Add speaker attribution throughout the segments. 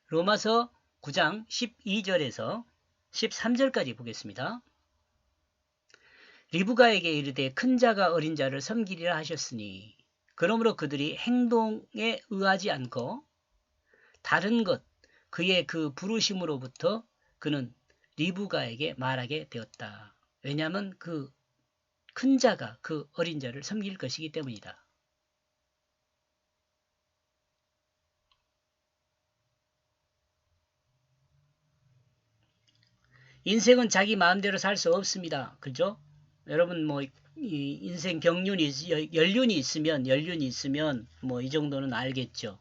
Speaker 1: 로마서 9장 12절에서 13절까지 보겠습니다. 리브가에게 이르되 큰 자가 어린 자를 섬기리라 하셨으니 그러므로 그들이 행동에 의하지 않고 다른 것 그의 그 부르심으로부터 그는 리브가에게 말하게 되었다. 왜냐하면 그 큰 자가 그 어린 자를 섬길 것이기 때문이다. 인생은 자기 마음대로 살 수 없습니다. 그죠? 여러분 뭐 인생 연륜이 있으면 뭐 이 정도는 알겠죠.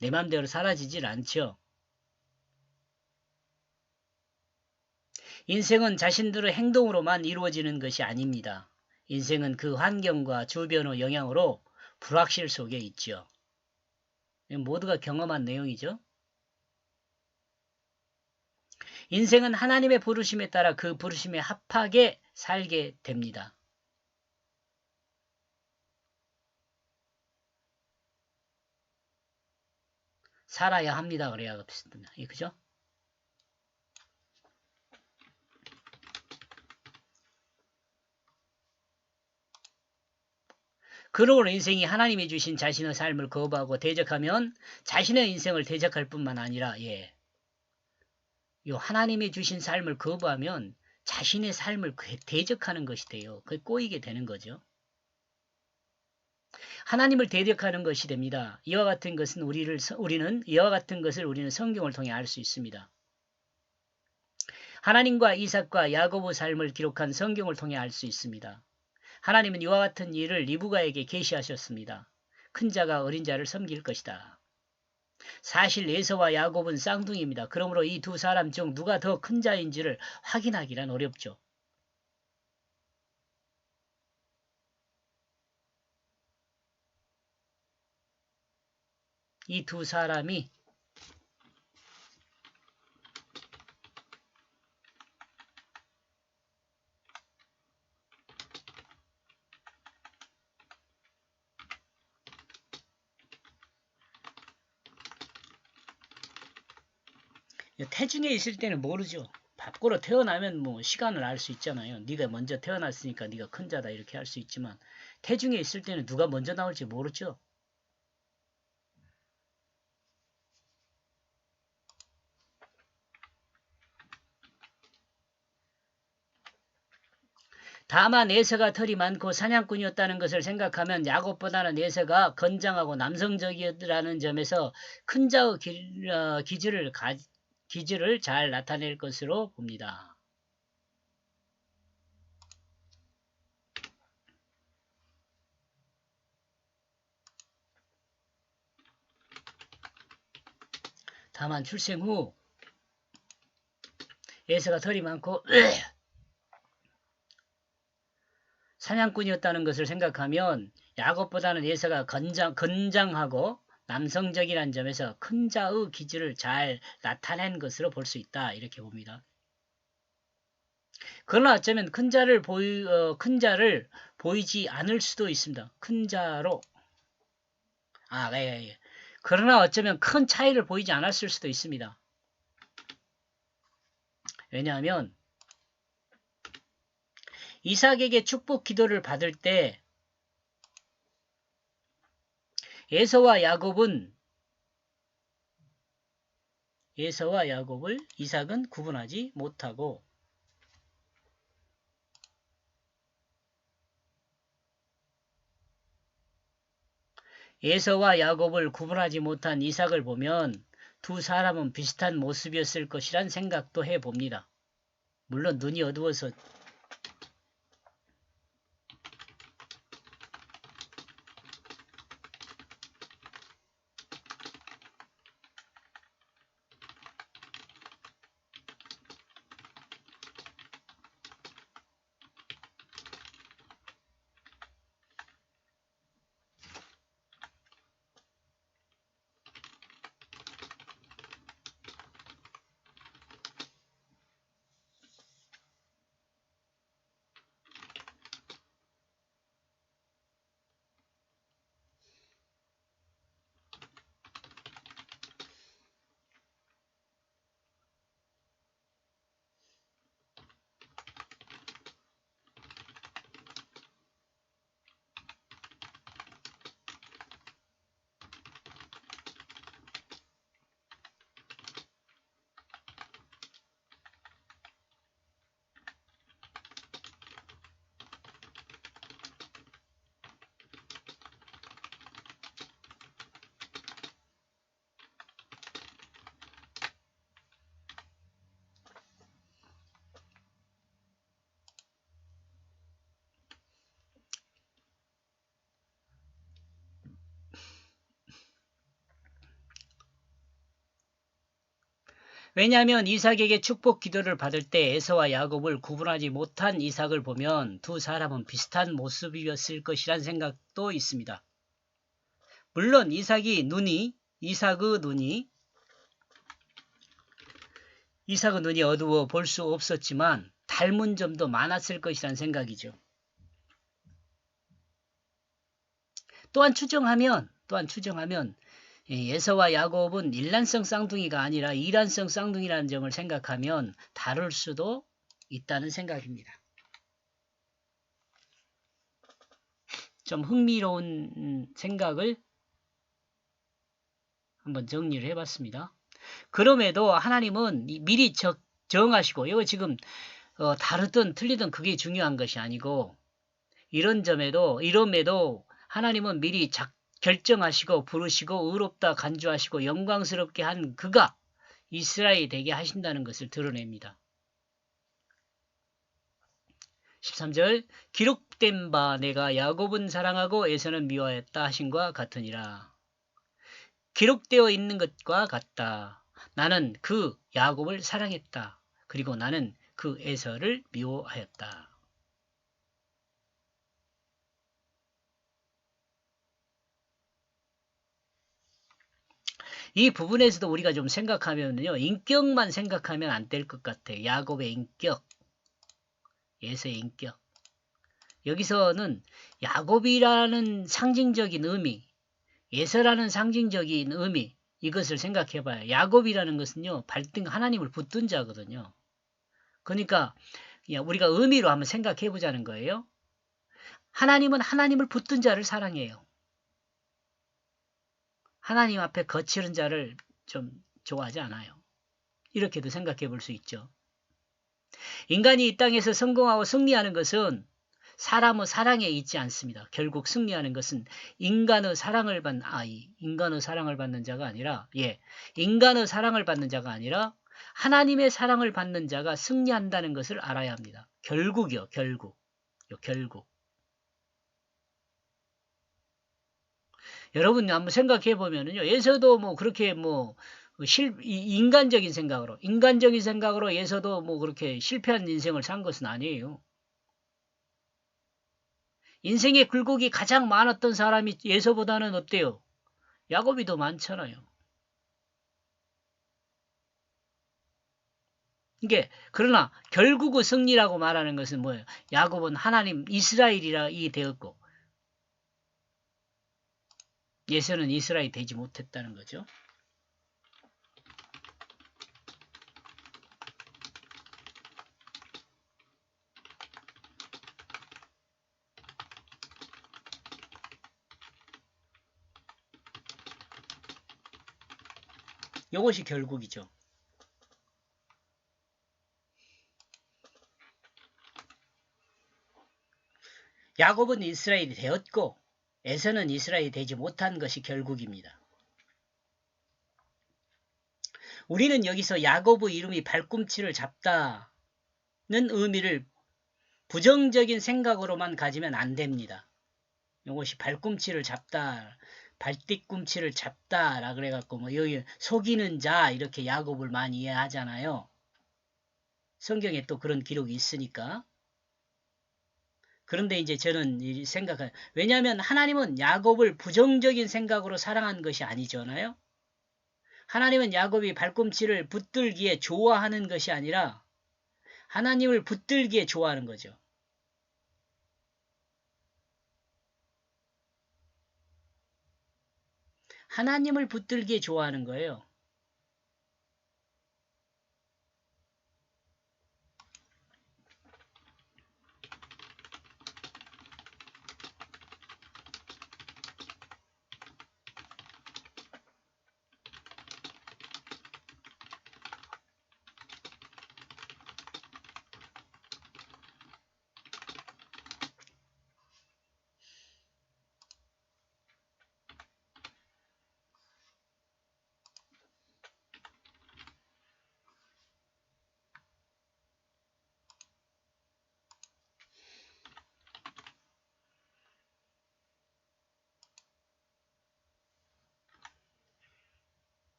Speaker 1: 내 마음대로 사라지질 않죠. 인생은 자신들의 행동으로만 이루어지는 것이 아닙니다. 인생은 그 환경과 주변의 영향으로 불확실 속에 있죠. 모두가 경험한 내용이죠. 인생은 하나님의 부르심에 따라 그 부르심에 합하게 살게 됩니다. 살아야 합니다. 그래야겠습니다. 그죠? 그러므로 인생이 하나님이 주신 자신의 삶을 거부하고 대적하면 자신의 인생을 대적할 뿐만 아니라 요 하나님이 주신 삶을 거부하면 자신의 삶을 대적하는 것이 돼요. 그게 꼬이게 되는 거죠. 하나님을 대적하는 것이 됩니다. 이와 같은 것은 이와 같은 것을 우리는 성경을 통해 알 수 있습니다. 하나님과 이삭과 야고보 삶을 기록한 성경을 통해 알 수 있습니다. 하나님은 이와 같은 일을 리브가에게 계시하셨습니다. 큰 자가 어린 자를 섬길 것이다. 사실 에서와 야곱은 쌍둥이입니다. 그러므로 이 두 사람 중 누가 더 큰 자인지를 확인하기란 어렵죠. 이 두 사람이 태중에 있을 때는 모르죠. 밖으로 태어나면 뭐 시간을 알 수 있잖아요. 네가 먼저 태어났으니까 네가 큰 자다 이렇게 할 수 있지만 태중에 있을 때는 누가 먼저 나올지 모르죠. 다만 에서가 털이 많고 사냥꾼이었다는 것을 생각하면 야곱보다는 에서가 건장하고 남성적이라는 점에서 큰 자의 기질을 잘 나타낼 것으로 봅니다. 다만 출생 후 에서가 털이 많고 사냥꾼이었다는 것을 생각하면 야곱보다는 에서가 건장하고 남성적이라는 점에서 큰 자의 기질을 잘 나타낸 것으로 볼 수 있다. 이렇게 봅니다. 그러나 어쩌면 큰 자를 보이지 않을 수도 있습니다. 큰 자로. 예. 그러나 어쩌면 큰 차이를 보이지 않았을 수도 있습니다. 왜냐하면 이삭에게 축복 기도를 받을 때 에서와 야곱을 이삭은 구분하지 못하고 에서와 야곱을 구분하지 못한 이삭을 보면 두 사람은 비슷한 모습이었을 것이란 생각도 해봅니다. 물론 눈이 어두워서 왜냐하면 이삭에게 축복 기도를 받을 때 에서와 야곱을 구분하지 못한 이삭을 보면 두 사람은 비슷한 모습이었을 것이란 생각도 있습니다. 물론 이삭의 눈이 어두워 볼 수 없었지만 닮은 점도 많았을 것이란 생각이죠. 또한 추정하면 에서와 야곱은 일란성 쌍둥이가 아니라 이란성 쌍둥이라는 점을 생각하면 다를 수도 있다는 생각입니다. 좀 흥미로운 생각을 한번 정리를 해봤습니다. 그럼에도 하나님은 미리 정하시고, 이거 지금 다르든 틀리든 그게 중요한 것이 아니고, 이럼에도 하나님은 미리 결정하시고 부르시고 의롭다 간주하시고 영광스럽게 한 그가 이스라엘이 되게 하신다는 것을 드러냅니다. 13절 기록된 바 내가 야곱은 사랑하고 에서는 미워하였다 하신과 같으니라. 기록되어 있는 것과 같다. 나는 그 야곱을 사랑했다. 그리고 나는 그 에서를 미워하였다. 이 부분에서도 우리가 좀 생각하면요. 인격만 생각하면 안 될 것 같아요. 야곱의 인격, 에서의 인격. 여기서는 야곱이라는 상징적인 의미, 에서라는 상징적인 의미, 이것을 생각해 봐요. 야곱이라는 것은요. 발등 하나님을 붙든 자거든요. 그러니까 우리가 의미로 한번 생각해 보자는 거예요. 하나님은 하나님을 붙든 자를 사랑해요. 하나님 앞에 거칠은 자를 좀 좋아하지 않아요. 이렇게도 생각해 볼 수 있죠. 인간이 이 땅에서 성공하고 승리하는 것은 사람의 사랑에 있지 않습니다. 결국 승리하는 것은 인간의 사랑을 받는 자가 아니라, 인간의 사랑을 받는 자가 아니라 하나님의 사랑을 받는 자가 승리한다는 것을 알아야 합니다. 결국. 여러분 한번 생각해 보면은요. 예서도 뭐 그렇게 인간적인 생각으로 예서도 뭐 그렇게 실패한 인생을 산 것은 아니에요. 인생의 굴곡이 가장 많았던 사람이 예서보다는 어때요? 야곱이 더 많잖아요. 그러나 결국의 승리라고 말하는 것은 뭐예요? 야곱은 하나님 이스라엘이 되었고 예서는 이스라엘이 되지 못했다는 거죠. 이것이 결국이죠. 야곱은 이스라엘이 되었고 에서는 이스라엘이 되지 못한 것이 결국입니다. 우리는 여기서 야곱의 이름이 발꿈치를 잡다는 의미를 부정적인 생각으로만 가지면 안 됩니다. 이것이 발꿈치를 잡다, 발뒤꿈치를 잡다라 그래갖고 여기 속이는 자 이렇게 야곱을 많이 이해하잖아요. 성경에 또 그런 기록이 있으니까. 그런데 이제 저는 생각해요. 왜냐하면 하나님은 야곱을 부정적인 생각으로 사랑한 것이 아니잖아요. 하나님은 야곱이 발꿈치를 붙들기에 좋아하는 것이 아니라 하나님을 붙들기에 좋아하는 거죠. 하나님을 붙들기에 좋아하는 거예요.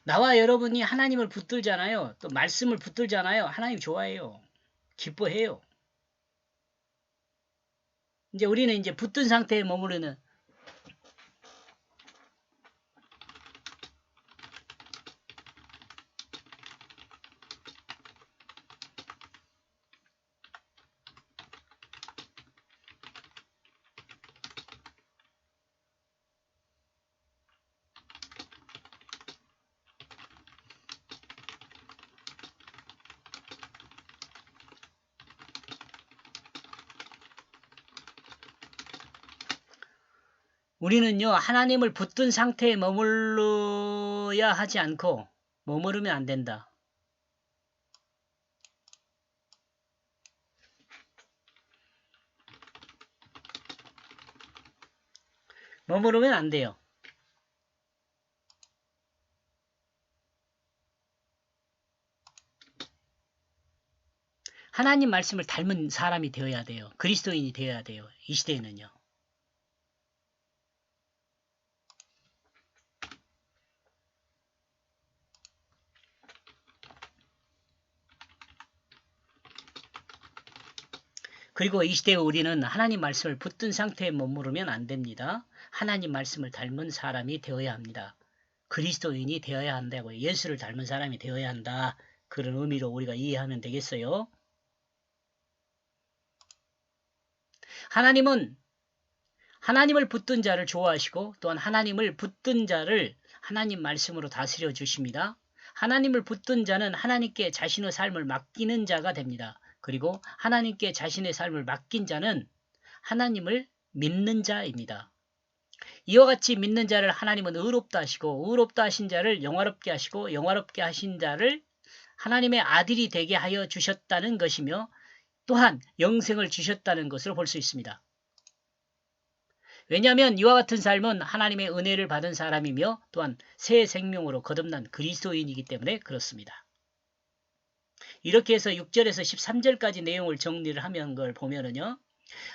Speaker 1: 나와 여러분이 하나님을 붙들잖아요. 또 말씀을 붙들잖아요. 하나님 좋아해요. 기뻐해요. 이제 우리는 이제 붙든 상태에 머무르는 우리는요, 하나님을 붙든 상태에 머물러야 하지 않고 머무르면 안 된다. 머무르면 안 돼요. 하나님 말씀을 닮은 사람이 되어야 돼요. 그리스도인이 되어야 돼요. 이 시대에는요. 그리고 이 시대에 우리는 하나님 말씀을 붙든 상태에 머무르면 안 됩니다. 하나님 말씀을 닮은 사람이 되어야 합니다. 그리스도인이 되어야 한다고요. 예수를 닮은 사람이 되어야 한다. 그런 의미로 우리가 이해하면 되겠어요. 하나님은 하나님을 붙든 자를 좋아하시고 또한 하나님을 붙든 자를 하나님 말씀으로 다스려 주십니다. 하나님을 붙든 자는 하나님께 자신의 삶을 맡기는 자가 됩니다. 그리고 하나님께 자신의 삶을 맡긴 자는 하나님을 믿는 자입니다. 이와 같이 믿는 자를 하나님은 의롭다 하시고 의롭다 하신 자를 영화롭게 하시고 영화롭게 하신 자를 하나님의 아들이 되게 하여 주셨다는 것이며 또한 영생을 주셨다는 것을 볼 수 있습니다. 왜냐하면 이와 같은 삶은 하나님의 은혜를 받은 사람이며 또한 새 생명으로 거듭난 그리스도인이기 때문에 그렇습니다. 이렇게 해서 6절에서 13절까지 내용을 정리를 하면 걸 보면은요.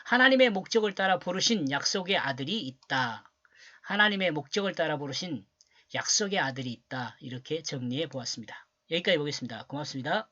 Speaker 1: 하나님의 목적을 따라 부르신 약속의 아들이 있다. 하나님의 목적을 따라 부르신 약속의 아들이 있다. 이렇게 정리해 보았습니다. 여기까지 보겠습니다. 고맙습니다.